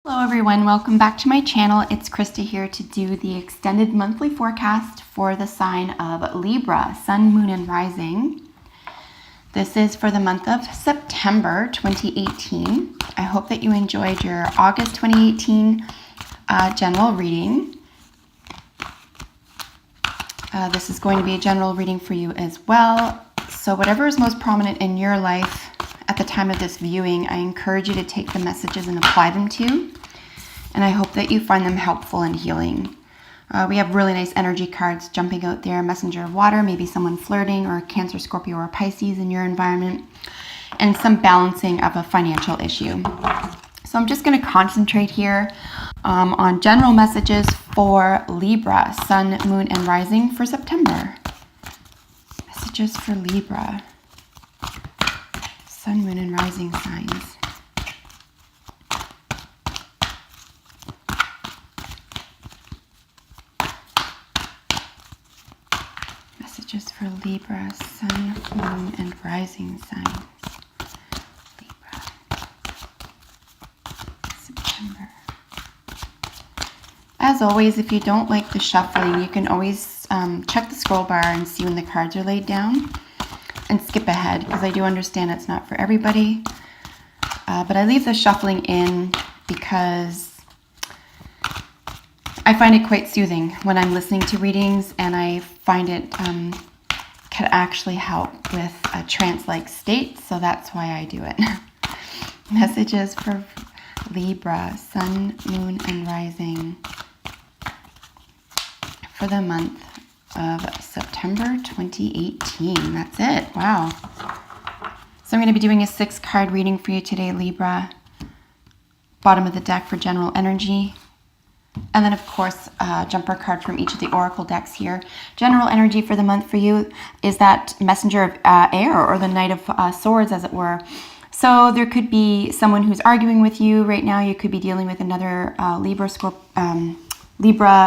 Hello everyone, welcome back to my channel. It's Krista here to do the extended monthly forecast for the sign of Libra, Sun, Moon, and Rising. This is for the month of September 2018. I hope that you enjoyed your August 2018 general reading. This is going to be a general reading for you as well. So whatever is most prominent in your life at the time of this viewing, I encourage you to take the messages and apply them to. And I hope that you find them helpful and healing. We have really nice energy cards jumping out there. Messenger of water, maybe someone flirting, or a Cancer, Scorpio, or Pisces in your environment. And some balancing of a financial issue. So I'm just going to concentrate here on general messages for Libra, Sun, Moon, and Rising for September. Messages for Libra, Sun, Moon, and Rising signs. Messages for Libra, Sun, Moon, and Rising signs. Libra, September. As always, if you don't like the shuffling, you can always check the scroll bar and see when the cards are laid down and skip ahead, because I do understand it's not for everybody. But I leave the shuffling in because I find it quite soothing when I'm listening to readings, and I find it can actually help with a trance-like state, so that's why I do it. Messages for Libra, Sun, Moon, and Rising for the month of September 2018. That's it. Wow. So I'm going to be doing a 6-card reading for you today, Libra. Bottom of the deck for general energy. And then, of course, jumper card from each of the oracle decks here. General energy for the month for you is that messenger of air, or the Knight of Swords, as it were. So there could be someone who's arguing with you right now. You could be dealing with another Libra,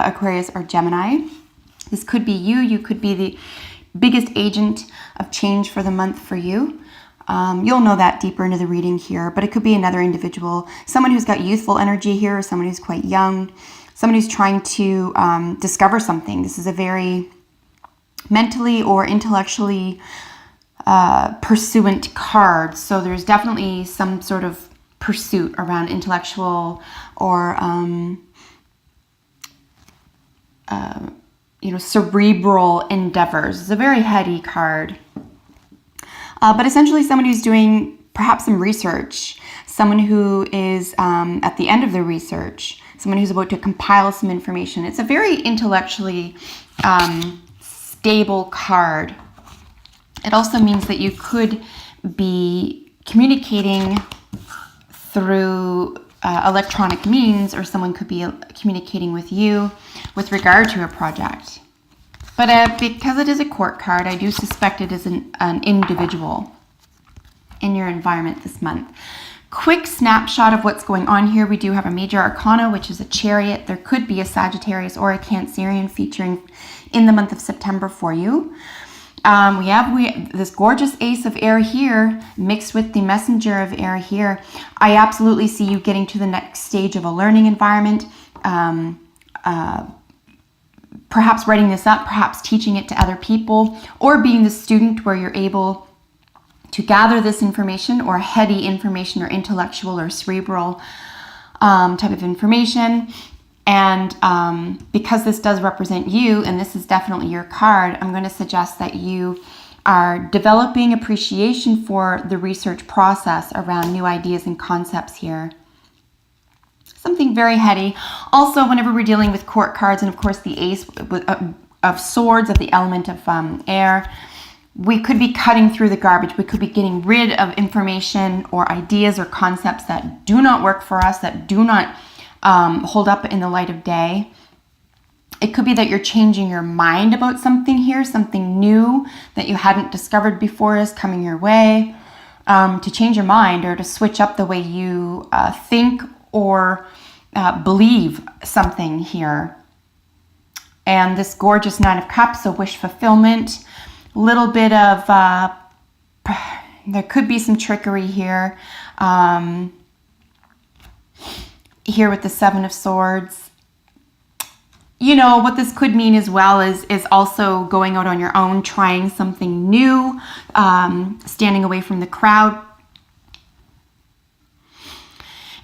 Aquarius, or Gemini. This could be you. You could be the biggest agent of change for the month for you. You'll know that deeper into the reading here, but it could be another individual, someone who's got youthful energy here, or someone who's quite young, someone who's trying to discover something. This is a very mentally or intellectually pursuant card, so there's definitely some sort of pursuit around intellectual or cerebral endeavors. It's a very heady card. But essentially someone who's doing perhaps some research, someone who is at the end of their research, someone who's about to compile some information. It's a very intellectually stable card. It also means that you could be communicating through electronic means, or someone could be communicating with you with regard to a project. But because it is a court card, I do suspect it is an individual in your environment this month. Quick snapshot of what's going on here. We do have a major arcana, which is a chariot. There could be a Sagittarius or a Cancerian featuring in the month of September for you. We have this gorgeous ace of air here mixed with the messenger of air here. I absolutely see you getting to the next stage of a learning environment. Perhaps writing this up, perhaps teaching it to other people, or being the student where you're able to gather this information, or heady information, or intellectual or cerebral type of information. And because this does represent you, and this is definitely your card, I'm going to suggest that you are developing appreciation for the research process around new ideas and concepts here. Something very heady. Also, whenever we're dealing with court cards, and of course the ace of swords, of the element of air, we could be cutting through the garbage. We could be getting rid of information or ideas or concepts that do not work for us, that do not hold up in the light of day. It could be that you're changing your mind about something here, something new that you hadn't discovered before is coming your way. To change your mind, or to switch up the way you think or believe something here. And this gorgeous Nine of Cups, so wish fulfillment, little bit of, there could be some trickery here. here with the Seven of Swords. You know, what this could mean as well is also going out on your own, trying something new, standing away from the crowd.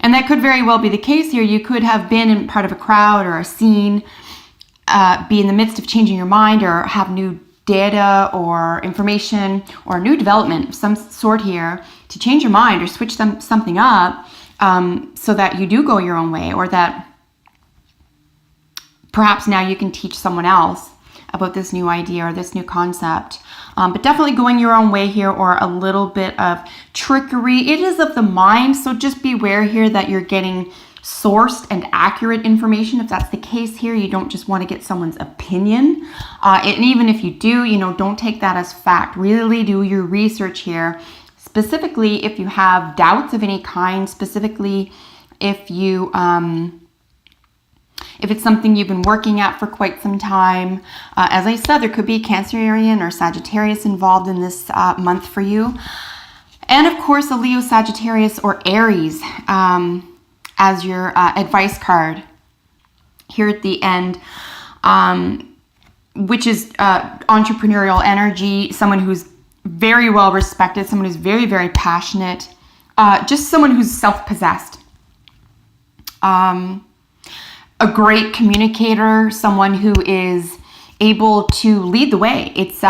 And that could very well be the case here. You could have been in part of a crowd or a scene, be in the midst of changing your mind or have new data or information or new development of some sort here to change your mind or switch something up, so that you do go your own way, or that perhaps now you can teach someone else about this new idea or this new concept. But definitely going your own way here, or a little bit of trickery. It is of the mind, so just beware here that you're getting sourced and accurate information. If that's the case here, you don't just want to get someone's opinion. And even if you do, you know, don't take that as fact. Really do your research here. Specifically, if you have doubts of any kind, specifically if you if it's something you've been working at for quite some time. As I said, there could be Cancerian or Sagittarius involved in this month for you. And of course, a Leo, Sagittarius, or Aries as your advice card here at the end, which is entrepreneurial energy, someone who's very well respected, someone who's very, very passionate, just someone who's self-possessed. A great communicator, someone who is able to lead the way. It's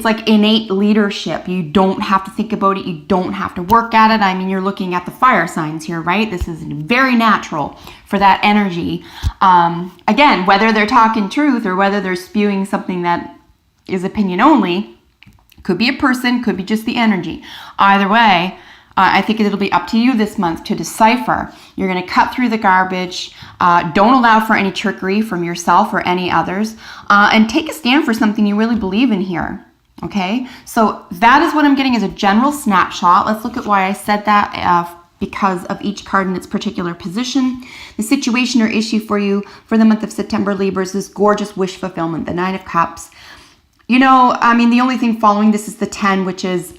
like innate leadership. You don't have to think about it. You don't have to work at it. I mean, you're looking at the fire signs here, right? This is very natural for that energy. Again, whether they're talking truth or whether they're spewing something that is opinion only, could be a person, could be just the energy. Either way, I think it'll be up to you this month to decipher. You're going to cut through the garbage. Don't allow for any trickery from yourself or any others. And take a stand for something you really believe in here. Okay? So that is what I'm getting as a general snapshot. Let's look at why I said that, because of each card in its particular position. The situation or issue for you for the month of September, Libra, is this gorgeous wish fulfillment, the Nine of Cups. You know, I mean, the only thing following this is the 10, which is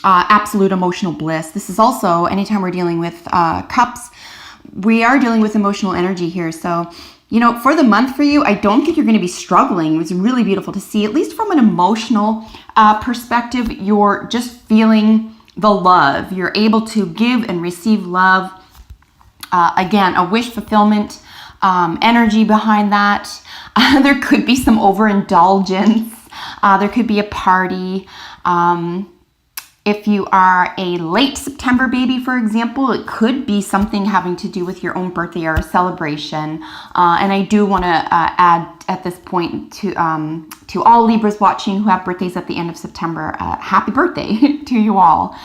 absolute emotional bliss. This is also, anytime we're dealing with cups, we are dealing with emotional energy here. So, you know, for the month for you, I don't think you're going to be struggling. It's really beautiful to see, at least from an emotional perspective, you're just feeling the love. You're able to give and receive love. Again, a wish fulfillment energy behind that. There could be some overindulgence. There could be a party. If you are a late September baby, for example, it could be something having to do with your own birthday or a celebration. And I do want to add at this point to all Libras watching who have birthdays at the end of September, happy birthday to you all.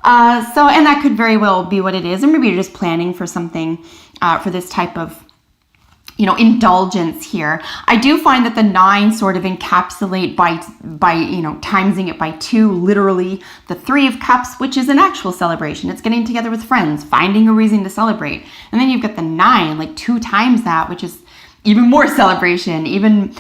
And that could very well be what it is. Or maybe you're just planning for something for this type of, you know, indulgence here. I do find that the 9 sort of encapsulate by you know, timesing it by 2, literally the 3 of Cups, which is an actual celebration. It's getting together with friends, finding a reason to celebrate. And then you've got the 9, like 2 times that, which is even more celebration, even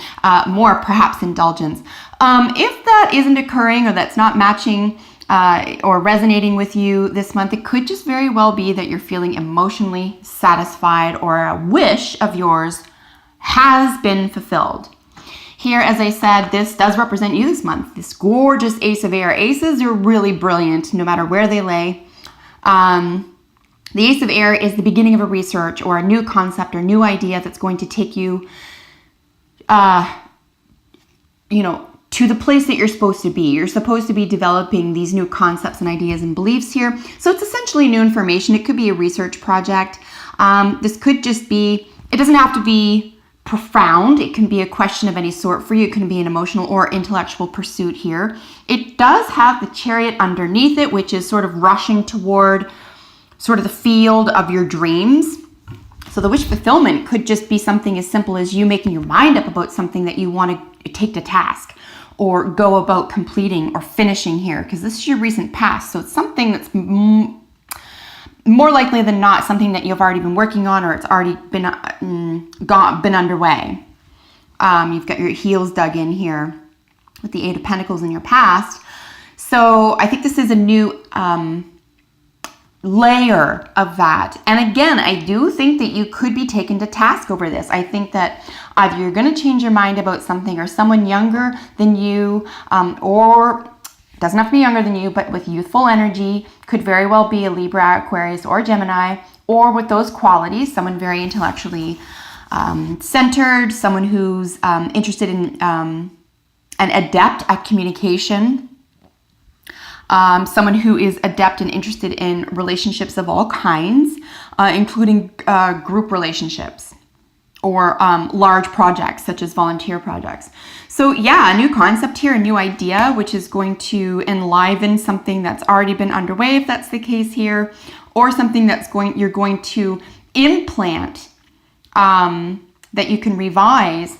more perhaps indulgence. If that isn't occurring or that's not matching or resonating with you this month, it could just very well be that you're feeling emotionally satisfied, or a wish of yours has been fulfilled. Here, as I said, this does represent you this month. This gorgeous Ace of Air. Aces are really brilliant no matter where they lay. The Ace of Air is the beginning of a research or a new concept or new idea that's going to take you, you know, to the place that you're supposed to be. You're supposed to be developing these new concepts and ideas and beliefs here. So it's essentially new information. It could be a research project. This could just be, it doesn't have to be profound. It can be a question of any sort for you. It can be an emotional or intellectual pursuit here. It does have the Chariot underneath it, which is sort of rushing toward sort of the field of your dreams. So the wish fulfillment could just be something as simple as you making your mind up about something that you want to take to task or go about completing or finishing here, because this is your recent past. So it's something that's more likely than not something that you've already been working on, or it's already been underway. You've got your heels dug in here with the 8 of Pentacles in your past. So I think this is a new layer of that. And again, I do think that you could be taken to task over this. I think that either you're going to change your mind about something, or someone younger than you, or doesn't have to be younger than you, but with youthful energy, could very well be a Libra, Aquarius, or Gemini, or with those qualities, someone very intellectually centered, someone who's interested in an adept at communication, someone who is adept and interested in relationships of all kinds, including group relationships or large projects such as volunteer projects. So yeah, a new concept here, a new idea, which is going to enliven something that's already been underway, if that's the case here, or something that's you're going to implant that you can revise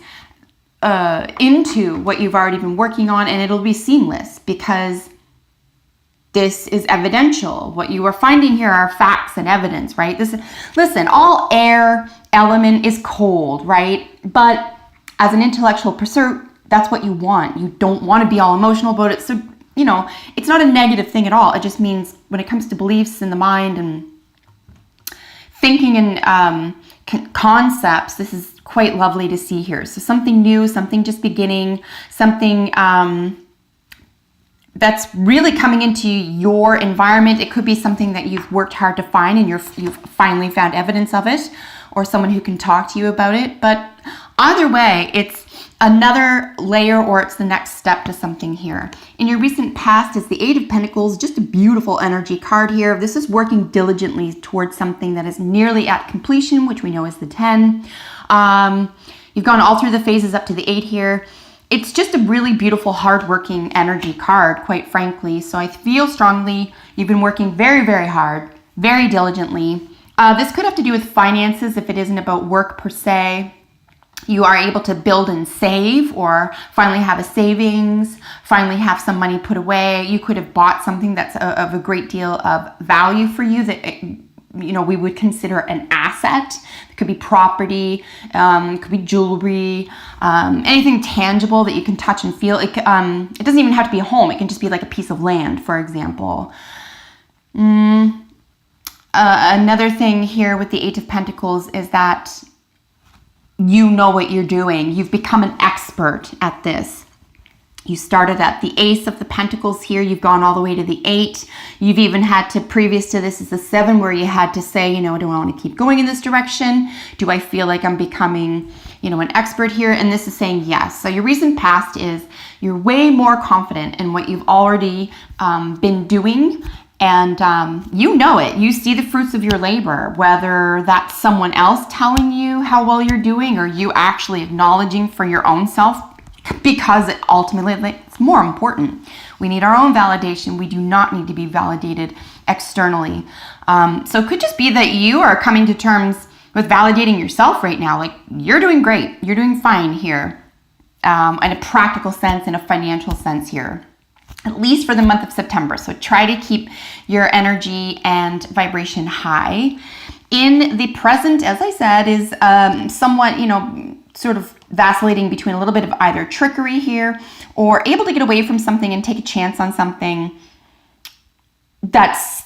into what you've already been working on, and it'll be seamless because this is evidential. What you are finding here are facts and evidence, right? Listen, all air element is cold, right? But as an intellectual pursuit, that's what you want. You don't want to be all emotional about it. So, it's not a negative thing at all. It just means when it comes to beliefs in the mind and thinking and concepts, this is quite lovely to see here. So something new, something just beginning, something that's really coming into your environment. It could be something that you've worked hard to find and you've finally found evidence of it, or someone who can talk to you about it. But either way, it's another layer, or it's the next step to something here. In your recent past is the Eight of Pentacles, just a beautiful energy card here. This is working diligently towards something that is nearly at completion, which we know is the 10. You've gone all through the phases up to the 8 here. It's just a really beautiful, hardworking energy card, quite frankly. So I feel strongly you've been working very, very hard, very diligently. This could have to do with finances if it isn't about work per se. You are able to build and save, or finally have a savings, finally have some money put away. You could have bought something that's of a great deal of value for you that we would consider an asset. It could be property, it could be jewelry, anything tangible that you can touch and feel. It doesn't even have to be a home. It can just be like a piece of land, for example. Another thing here with the Eight of Pentacles is that you know what you're doing. You've become an expert at this. You started at the Ace of the Pentacles here. You've gone all the way to the 8. You've even had to, previous to this is the 7, where you had to say, do I want to keep going in this direction? Do I feel like I'm becoming, an expert here? And this is saying yes. So your recent past is you're way more confident in what you've already been doing. And you know it. You see the fruits of your labor, whether that's someone else telling you how well you're doing, or you actually acknowledging for your own self, because it's more important. We need our own validation. We do not need to be validated externally. So it could just be that you are coming to terms with validating yourself right now. Like, you're doing great. You're doing fine here, in a practical sense, in a financial sense here, at least for the month of September. So try to keep your energy and vibration high. In the present, as I said, is somewhat, sort of vacillating between a little bit of either trickery here, or able to get away from something and take a chance on something that's,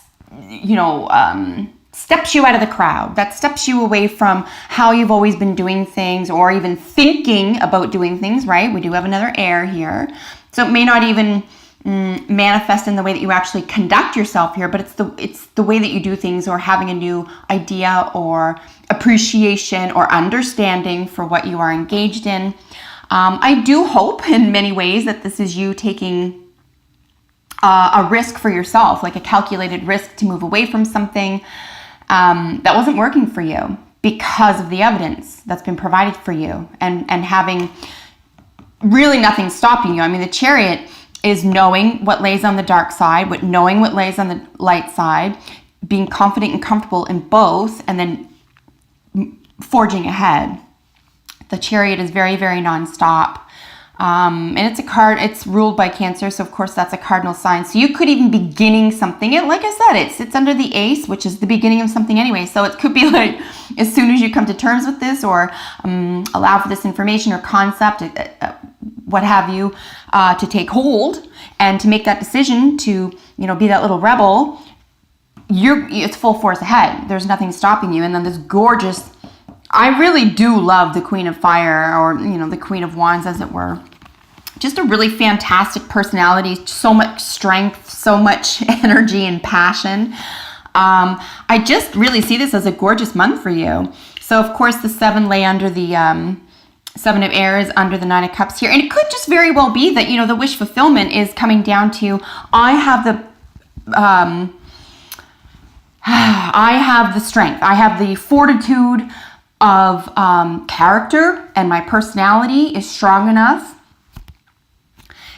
steps you out of the crowd, that steps you away from how you've always been doing things, or even thinking about doing things, right? We do have another air here. So it may not even manifest in the way that you actually conduct yourself here, but it's the way that you do things, or having a new idea or appreciation or understanding for what you are engaged in. I do hope in many ways that this is you taking a risk for yourself, like a calculated risk to move away from something that wasn't working for you because of the evidence that's been provided for you, and having really nothing stopping you. I mean, the Chariot is knowing what lays on the dark side, knowing what lays on the light side, being confident and comfortable in both, and then forging ahead. The Chariot is very, very nonstop. And it's a card, it's ruled by Cancer, so of course that's a cardinal sign. So you could even be beginning something. Like I said, it sits under the Ace, which is the beginning of something anyway. So it could be like, as soon as you come to terms with this, or allow for this information or concept, what have you, to take hold and to make that decision to, be that little rebel, it's full force ahead. There's nothing stopping you. And then this gorgeous, I really do love the Queen of Fire, or, the Queen of Wands, as it were. Just a really fantastic personality, so much strength, so much energy and passion. I just really see this as a gorgeous month for you. So, of course, the 7 lay under the Seven of Air is under the 9 of Cups here. And it could just very well be that, the wish fulfillment is coming down to, I have the strength, I have the fortitude of character, and my personality is strong enough,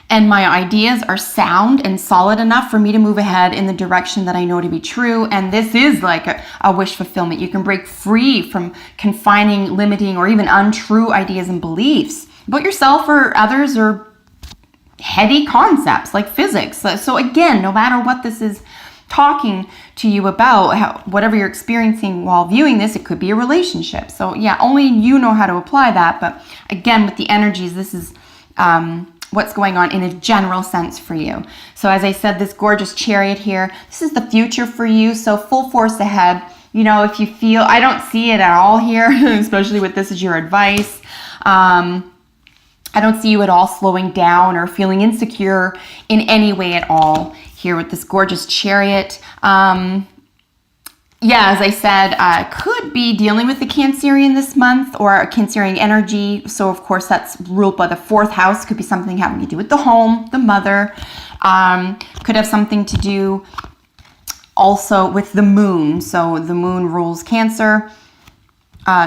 and my ideas are sound and solid enough for me to move ahead in the direction that I know to be true. And this is like a wish fulfillment. You can break free from confining, limiting, or even untrue ideas and beliefs about yourself or others, or heady concepts like physics. So again, no matter what this is talking to you about, whatever you're experiencing while viewing this, it could be a relationship. So yeah, only you know how to apply that. But again, with the energies, this is what's going on in a general sense for you. So as I said, this gorgeous Chariot here, this is the future for you. So full force ahead. If you feel, I don't see it at all here, especially with this as your advice. I don't see you at all slowing down or feeling insecure in any way at all here with this gorgeous Chariot. As I said, could be dealing with the Cancerian this month, or a Cancerian energy. So, of course, that's ruled by the 4th house. Could be something having to do with the home, the mother. Could have something to do also with the moon. So the moon rules Cancer.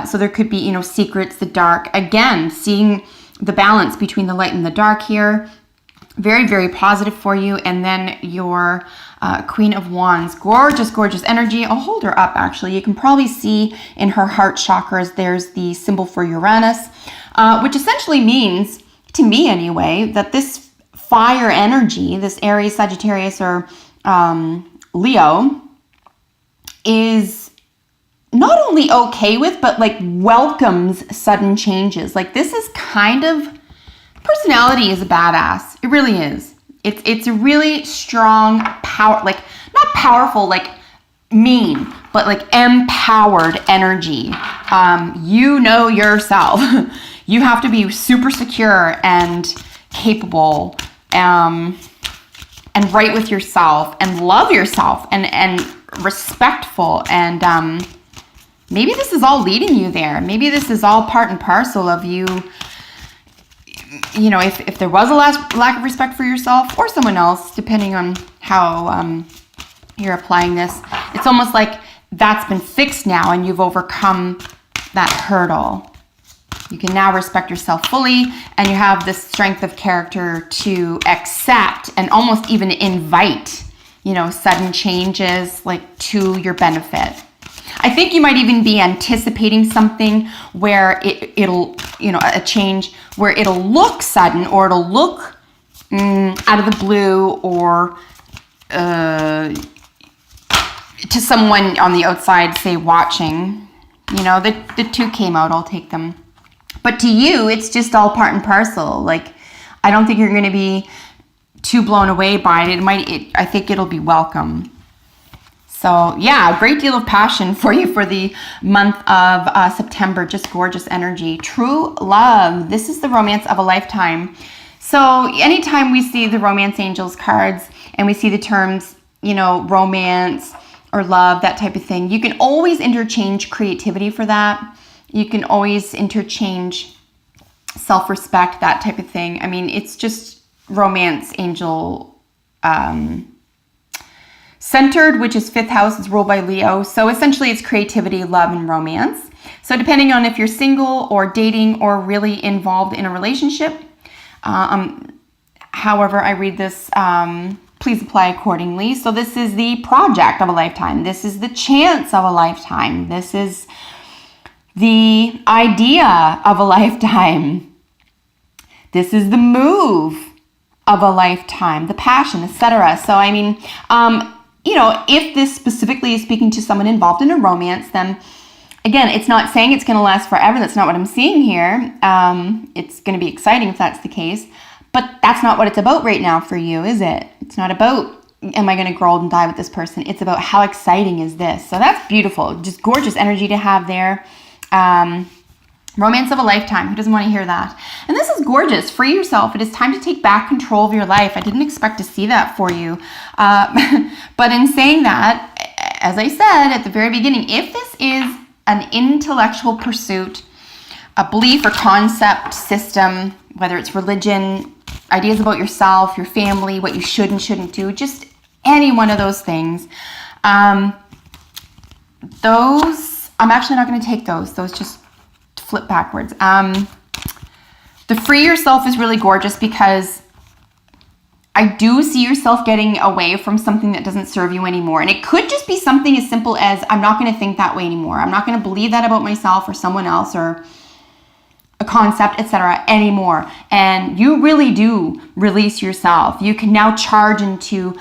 So there could be, secrets, the dark. Again, seeing the balance between the light and the dark here. Very, very positive for you. And then your Queen of Wands, gorgeous, gorgeous energy. I'll hold her up, actually. You can probably see in her heart chakras, there's the symbol for Uranus, which essentially means, to me anyway, that this fire energy, this Aries, Sagittarius, or Leo, is not only okay with, but like welcomes sudden changes. Like, this is kind of, personality is a badass. It really is. It's a really strong power, like not powerful, like mean, but like empowered energy. You know yourself. You have to be super secure and capable, and right with yourself, and love yourself, and respectful. And maybe this is all leading you there. Maybe this is all part and parcel of you. If there was a lack of respect for yourself or someone else, depending on how you're applying this, it's almost like that's been fixed now and you've overcome that hurdle. You can now respect yourself fully, and you have this strength of character to accept and almost even invite, sudden changes, like, to your benefit. I think you might even be anticipating something where it'll, a change where it'll look sudden, or it'll look out of the blue, or to someone on the outside, say, watching. The 2 came out, I'll take them. But to you, it's just all part and parcel. Like, I don't think you're going to be too blown away by it. I think it'll be welcome. So yeah, a great deal of passion for you for the month of September. Just gorgeous energy. True love. This is the romance of a lifetime. So anytime we see the romance angels cards and we see the terms, romance or love, that type of thing, you can always interchange creativity for that. You can always interchange self-respect, that type of thing. I mean, it's just romance angel centered, which is 5th house, is ruled by Leo. So essentially it's creativity, love, and romance. So depending on if you're single or dating or really involved in a relationship, however I read this, please apply accordingly. So this is the project of a lifetime. This is the chance of a lifetime. This is the idea of a lifetime. This is the move of a lifetime, the passion, etc. So I mean, if this specifically is speaking to someone involved in a romance, then again, it's not saying it's going to last forever. That's not what I'm seeing here. It's going to be exciting if that's the case, but that's not what it's about right now for you, is it? It's not about, am I going to grow old and die with this person? It's about how exciting is this? So that's beautiful. Just gorgeous energy to have there. Romance of a lifetime. Who doesn't want to hear that? And this is gorgeous. Free yourself. It is time to take back control of your life. I didn't expect to see that for you. But in saying that, as I said at the very beginning, if this is an intellectual pursuit, a belief or concept system, whether it's religion, ideas about yourself, your family, what you should and shouldn't do, just any one of those things, those, I'm actually not going to take those just flip backwards. The free yourself is really gorgeous because I do see yourself getting away from something that doesn't serve you anymore. And it could just be something as simple as, I'm not going to think that way anymore. I'm not going to believe that about myself or someone else or a concept, etc. anymore. And you really do release yourself. You can now charge into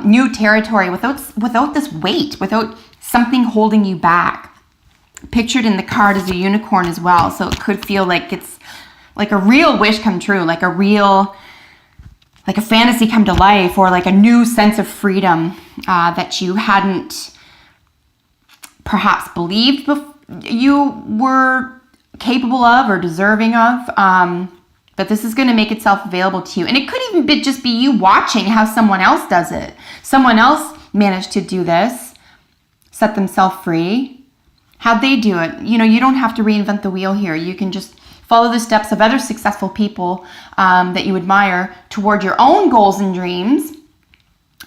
new territory without this weight, without something holding you back. Pictured in the card is a unicorn as well. So it could feel like it's like a real wish come true, like a fantasy come to life, or like a new sense of freedom that you hadn't perhaps believed you were capable of or deserving of. But this is going to make itself available to you. And it could even just be you watching how someone else does it. Someone else managed to do this, set themselves free. How'd they do it? You know, you don't have to reinvent the wheel here. You can just follow the steps of other successful people that you admire toward your own goals and dreams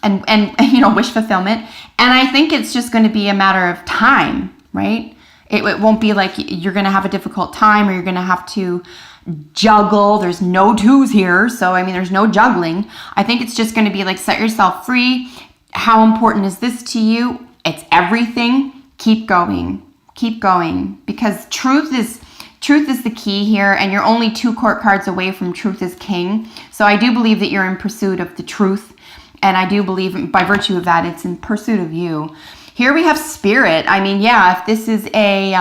and you know, wish fulfillment. And I think it's just going to be a matter of time, right? It won't be like you're going to have a difficult time or you're going to have to juggle. There's no twos here. So, I mean, there's no juggling. I think it's just going to be like, set yourself free. How important is this to you? It's everything. Keep going. Keep going, because truth is the key here, and you're only 2 court cards away from truth is king. So I do believe that you're in pursuit of the truth, and I do believe by virtue of that, it's in pursuit of you. Here we have spirit. I mean, yeah, if this is a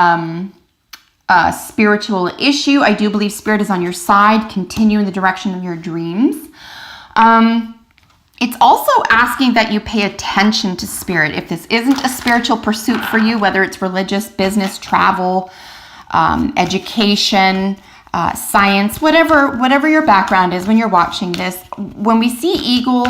spiritual issue, I do believe spirit is on your side. Continue in the direction of your dreams. It's also asking that you pay attention to spirit. If this isn't a spiritual pursuit for you, whether it's religious, business, travel, education, science, whatever your background is when you're watching this, when we see eagle,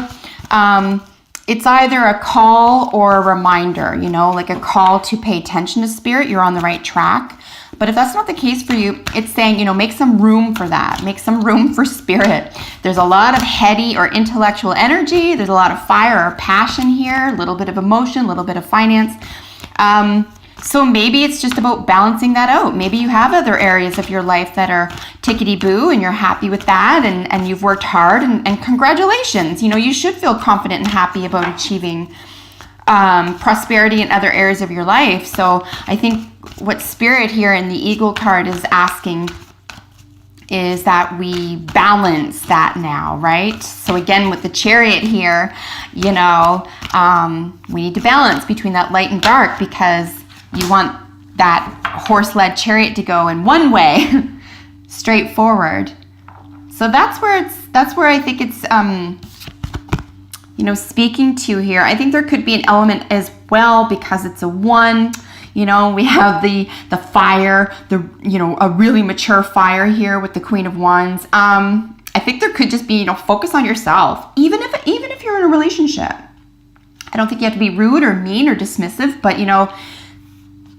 it's either a call or a reminder, you know, like a call to pay attention to spirit. You're on the right track. But if that's not the case for you, it's saying, you know, make some room for that. Make some room for spirit. There's a lot of heady or intellectual energy. There's a lot of fire or passion here, a little bit of emotion, a little bit of finance. So maybe it's just about balancing that out. Maybe you have other areas of your life that are tickety-boo and you're happy with that and you've worked hard and congratulations. You know, you should feel confident and happy about achieving prosperity in other areas of your life. So I think what spirit here in the eagle card is asking is that we balance that now, right? So again, with the chariot here, you know, we need to balance between that light and dark, because you want that horse-led chariot to go in one way, straight forward. So that's where I think it's, you know, speaking to here. I think there could be an element as well, because it's a 1. You know, we have the fire, you know, a really mature fire here with the Queen of Wands. I think there could just be, you know, focus on yourself, even if you're in a relationship. I don't think you have to be rude or mean or dismissive, but you know,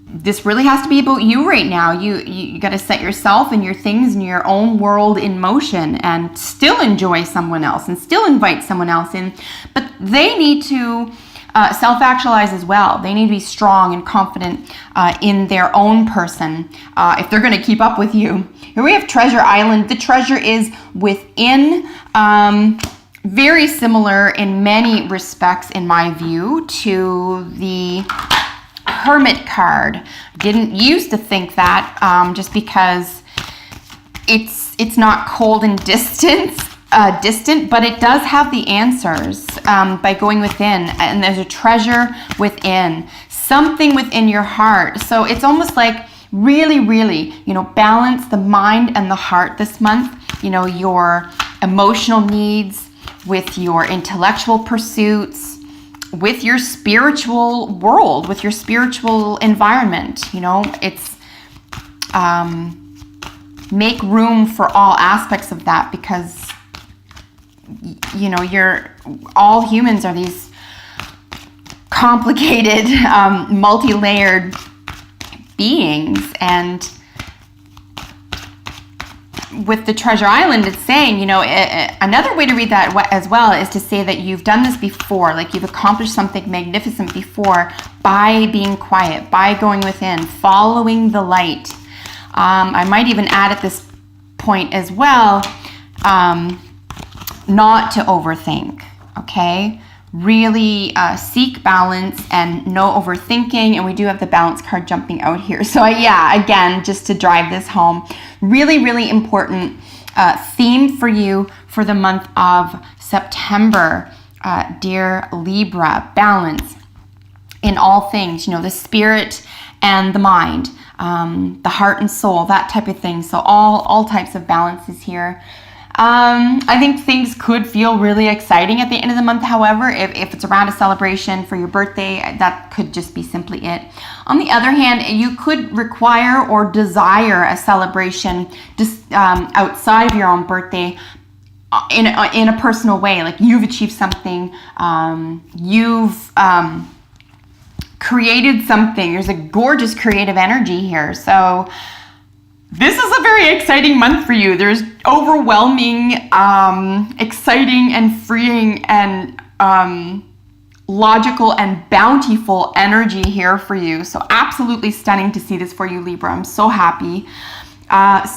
this really has to be about you right now. You got to set yourself and your things and your own world in motion, and still enjoy someone else and still invite someone else in. But they need to self-actualize as well. They need to be strong and confident in their own person if they're going to keep up with you. Here we have Treasure Island. The treasure is within, very similar in many respects, in my view, to the Hermit card. Didn't used to think that, just because it's not cold and distant, but it does have the answers by going within, and there's a treasure within, something within your heart. So it's almost like really, really, you know, balance the mind and the heart this month. You know, your emotional needs with your intellectual pursuits. with your spiritual world, with your spiritual environment. You know, it's make room for all aspects of that, because you know, all humans are these complicated, multi-layered beings. And with the Treasure Island, it's saying, you know, another way to read that as well is to say that you've done this before, like you've accomplished something magnificent before by being quiet, by going within, following the light. I might even add at this point as well, not to overthink, okay? Really seek balance and no overthinking. And we do have the balance card jumping out here. So yeah, again, just to drive this home, really, really important theme for you for the month of September, dear Libra. Balance in all things, you know, the spirit and the mind, the heart and soul, that type of thing. So all types of balances here. I think things could feel really exciting at the end of the month. However, if it's around a celebration for your birthday, that could just be simply it. On the other hand, you could require or desire a celebration just outside of your own birthday in a personal way. Like you've achieved something, you've created something. There's a gorgeous creative energy here. So this is a very exciting month for you. There's overwhelming, exciting and freeing and logical and bountiful energy here for you. So absolutely stunning to see this for you, Libra. I'm so happy.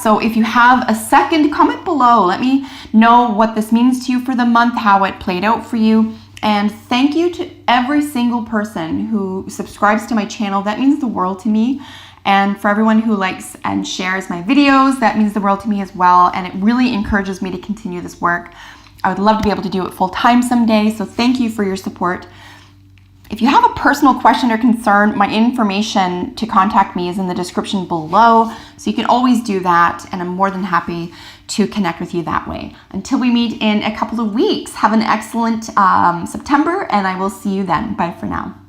So if you have a second, comment below. Let me know what this means to you for the month, how it played out for you. And thank you to every single person who subscribes to my channel. That means the world to me. And for everyone who likes and shares my videos, that means the world to me as well. And it really encourages me to continue this work. I would love to be able to do it full time someday. So thank you for your support. If you have a personal question or concern, my information to contact me is in the description below. So you can always do that. And I'm more than happy to connect with you that way. Until we meet in a couple of weeks, have an excellent September, and I will see you then. Bye for now.